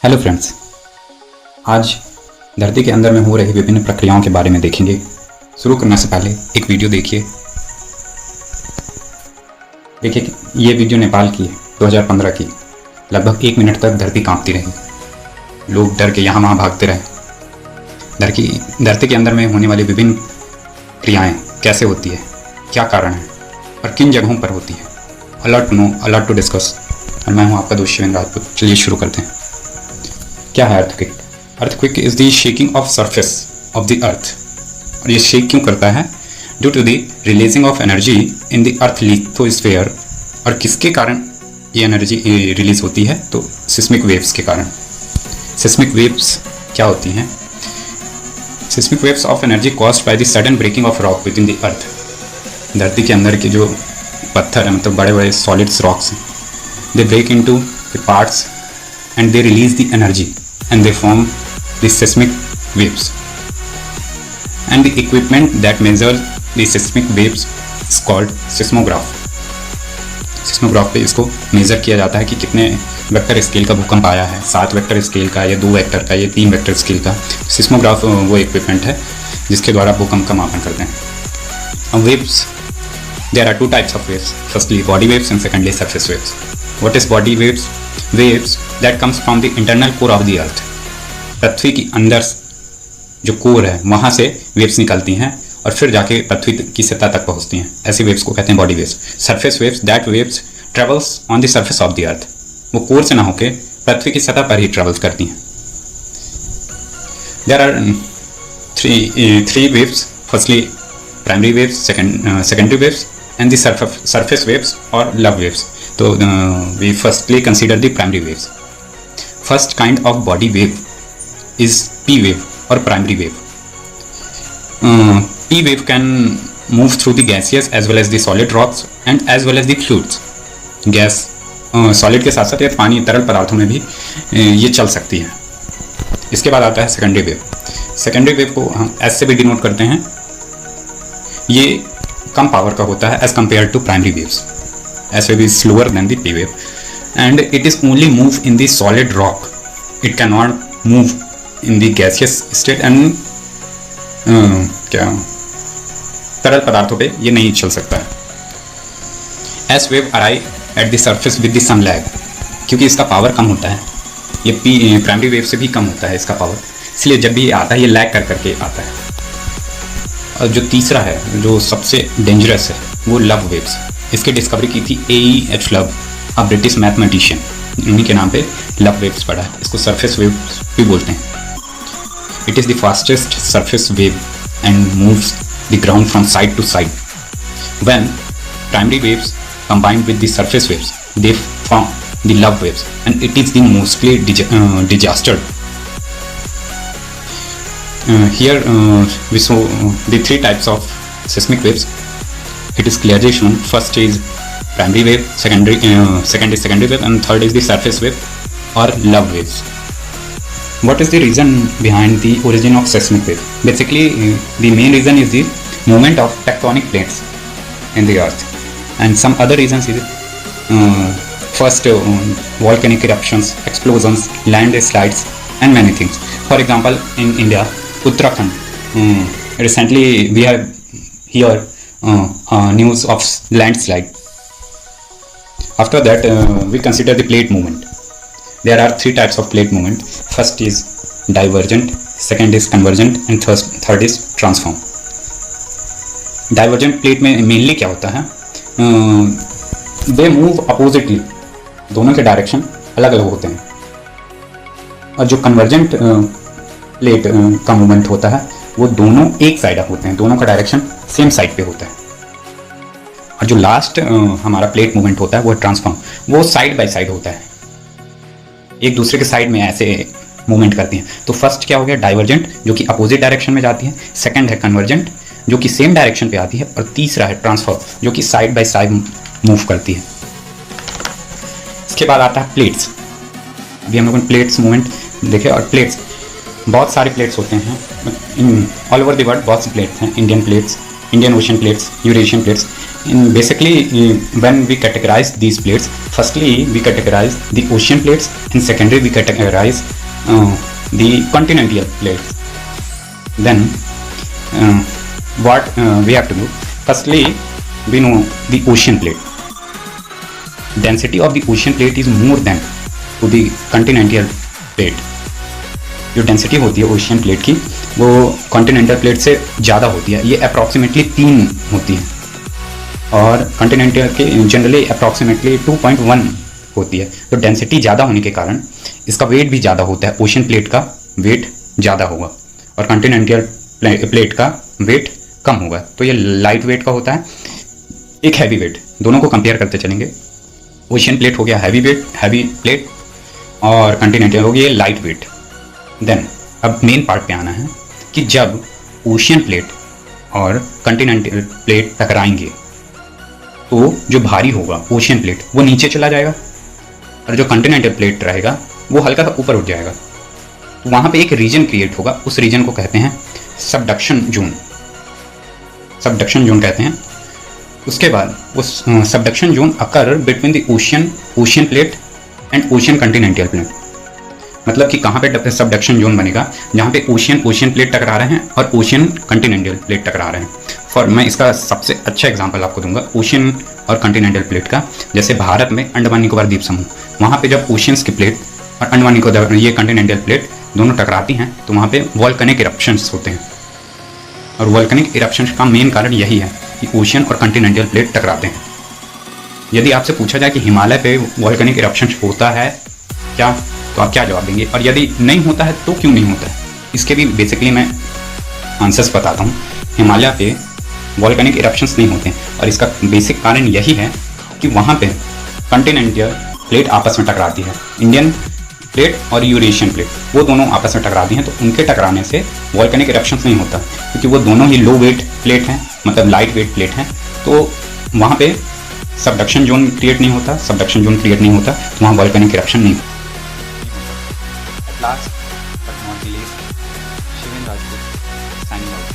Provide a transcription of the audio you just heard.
Hello friends, आज धरती के अंदर में हो रही विभिन्न प्रक्रियाओं के बारे में देखेंगे। शुरू करने से पहले एक वीडियो देखिए ये वीडियो नेपाल की है, 2015 की। लगभग 1 मिनट तक धरती कांपती रही। लोग डर के यहाँ वहाँ भागते रहे। धरती के अंदर में होने वाली विभिन्न क्रियाएं कैसे होती है, क्या कारण है और किन जगहों पर होती है। Alert to know, alert to discuss. और मैं हूँ आपका दोस्त शिवेंद्र राजपूत। चलिए शुरू करते हैं। क्या है earthquake? Earthquake is the shaking of surface of the earth. और ये शेक क्यों करता है? Due to the releasing of energy in the earth lithosphere. और किसके कारण ये एनर्जी रिलीज होती है? तो सिस्मिक वेव्स के कारण। सिस्मिक वेव्स क्या होती हैं? Seismic waves of energy caused by the sudden breaking of rock with in the earth. धरती के अंदर के जो पत्थर हैं, मतलब बड़े बड़े सॉलिड्स रॉक्स हैं, they break into the parts and they release the energy and they form the seismic waves, and the equipment that measures the seismic waves is called seismograph. seismograph पे इसको मेज़र किया जाता है कि कितने vector scale का भूकंप आया है, 7 वेक्टर स्केल का या 2 वेक्टर का या 3 वेक्टर स्केल का। seismograph वो इक्विपमेंट है जिसके द्वारा भूकंप का मापन करते हैं। अब waves, there are 2 types of waves, firstly body waves and secondly surface waves. What is body waves? Waves that comes from the internal core of the earth. पृथ्वी की अंदर जो कोर है वहाँ से वेव्स निकलती हैं और फिर जाके पृथ्वी की सतह तक पहुँचती हैं। ऐसी वेव्स को कहते हैं body waves. Surface waves, that waves travels on the surface of the अर्थ। वो कोर से ना होके पृथ्वी की सतह पर ही ट्रेवल्स करती हैं। There are three waves, firstly primary waves, secondary waves and the surface waves और लव वेव्स। तो we firstly consider the primary waves. First kind of body wave is P wave or primary wave. P wave can move through the gaseous as well as the solid rocks and as well as the fluids. Gas solid के साथ साथ या पानी तरल पदार्थों में भी ये चल सकती है। इसके बाद आता है सेकेंडरी वेव। सेकेंडरी वेव को हम S से भी डिनोट करते हैं। ये कम पावर का होता है as compare to primary waves. S wave is slower than the P wave, and it is only move in the solid rock. It cannot move in the gaseous state and तरल पदार्थों पे ये नहीं चल सकता है। S wave arrive at the surface with the some lag, क्योंकि इसका पावर कम होता है। ये प्राइमरी वेव से भी कम होता है इसका पावर, इसलिए जब भी ये आता है ये लैग कर करके आता है। और जो तीसरा है, जो सबसे डेंजरस है, वो लव वेव्स। इसकी डिस्कवरी की थी A.E.H. Love, a British mathematician. उन्हीं के नाम पे लव वेव्स पड़ा है। इसको सरफेस वेव्स भी बोलते हैं। It is the fastest surface wave and moves the ground from side to side. When primary waves combined with the surface waves, they form the love waves, and it is the mostly disaster. Here we saw the 3 types of seismic waves. It is clearly shown. First is primary wave, second is secondary wave, and third is the surface wave or love waves. What is the reason behind the origin of seismic wave? Basically, the main reason is the movement of tectonic plates in the earth, and some other reasons is first volcanic eruptions, explosions, landslides, and many things. For example, in India, Uttarakhand, recently we have here news of landslide. After that, we consider the plate movement. There are 3 types of plate movement. First is divergent, second is convergent, and third is transform. Divergent plate में mainly क्या होता है? They move oppositely. दोनों के direction अलग अलग होते हैं। और जो convergent प्लेट का मूवमेंट होता है वो दोनों एक साइड होते हैं, दोनों का डायरेक्शन सेम साइड पे होता है। और जो लास्ट हमारा प्लेट मूवमेंट होता है वो ट्रांसफॉर्म, वो साइड बाय साइड होता है, एक दूसरे के साइड में ऐसे मूवमेंट करती हैं। तो फर्स्ट क्या हो गया? डाइवर्जेंट, जो कि अपोजिट डायरेक्शन में जाती है। सेकंड है कन्वर्जेंट, जो कि सेम डायरेक्शन पे आती है। और तीसरा है ट्रांसफॉर्म, जो कि साइड बाय साइड मूव करती है। इसके बाद आता है प्लेट्स। अभी हम लोगों ने प्लेट्स मूवमेंट देखे। और प्लेट्स, बहुत सारे प्लेट्स होते हैं in all over the world. बहुत सी प्लेट्स हैं, Indian plates, Indian ocean plates, Eurasian plates. basically, when we categorize these plates, firstly we categorize the ocean plates, and secondly we categorize the continental plates. Then what we have to do? Firstly, we know the ocean plate. Density of the ocean plate is more than to the continental plate. जो density होती है ocean plate की वो continental plate से ज़्यादा होती है, ये अप्रॉक्सीमेटली 3 होती है, और कॉन्टिनेंटल के जनरली अप्रॉक्सीमेटली 2.1 होती है। तो डेंसिटी ज़्यादा होने के कारण इसका वेट भी ज़्यादा होता है, ओशियन प्लेट का वेट ज़्यादा होगा और कॉन्टिनेंटल प्लेट का वेट कम होगा। तो ये लाइट वेट का होता है, एक हैवी वेट। दोनों को कंपेयर करते चलेंगे। ओशियन प्लेट हो गया हैवी वेट, हैवी प्लेट, और कॉन्टिनेंटल हो गया लाइट वेट। देन अब मेन पार्ट पे आना है कि जब ओशियन प्लेट और कॉन्टिनेंटल प्लेट टकराएंगे तो जो भारी होगा ओशियन प्लेट वो नीचे चला जाएगा और जो कॉन्टिनेंटल प्लेट रहेगा वो हल्का सा ऊपर उठ जाएगा। तो वहाँ पे एक रीजन क्रिएट होगा, उस रीजन को कहते हैं सबडक्शन जोन। सबडक्शन जोन कहते हैं। उसके बाद उस subduction zone occur between the ocean plate and ocean continental plate. मतलब कि कहाँ पे सबडक्शन जोन बनेगा? जहाँ पे ओशियन प्लेट टकरा रहे हैं और ओशियन कॉन्टिनेंटल प्लेट टकरा रहे हैं। मैं इसका सबसे अच्छा एग्जांपल आपको दूंगा ओशियन और कॉन्टिनेंटल प्लेट का। जैसे भारत में अंडमान निकोबार द्वीप समूह, वहाँ पे जब ओशियंस की प्लेट और अंडमान निकोबार ये कॉन्टिनेंटल प्लेट दोनों टकराती हैं तो वहाँ पे वॉल्केनिक इरप्शंस होते हैं। और वॉल्केनिक इरप्शंस का मेन कारण यही है कि ओशियन और कॉन्टिनेंटल प्लेट टकराते हैं। यदि आपसे पूछा जाए कि हिमालय पे वॉल्केनिक इरप्शंस होता है क्या, तो आप क्या जवाब देंगे? और यदि नहीं होता है तो क्यों नहीं होता है? इसके भी बेसिकली मैं आंसर्स बताता हूँ। हिमालय पे वॉल्केनिक इरप्शंस नहीं होते हैं और इसका बेसिक कारण यही है कि वहाँ पे कॉन्टिनेंटल प्लेट आपस में टकराती है। इंडियन प्लेट और यूरेशियन प्लेट वो दोनों आपस में टकराती हैं, तो उनके टकराने से वॉल्केनिक इरप्शंस नहीं होता क्योंकि वो दोनों ही लो वेट प्लेट हैं, मतलब लाइट वेट प्लेट हैं। तो वहाँ पे सबडक्शन जोन क्रिएट नहीं होता, तो वहाँ वॉल्केनिक इरप्शन नहीं होता। Last but not the least, Shiven Rajput signing out.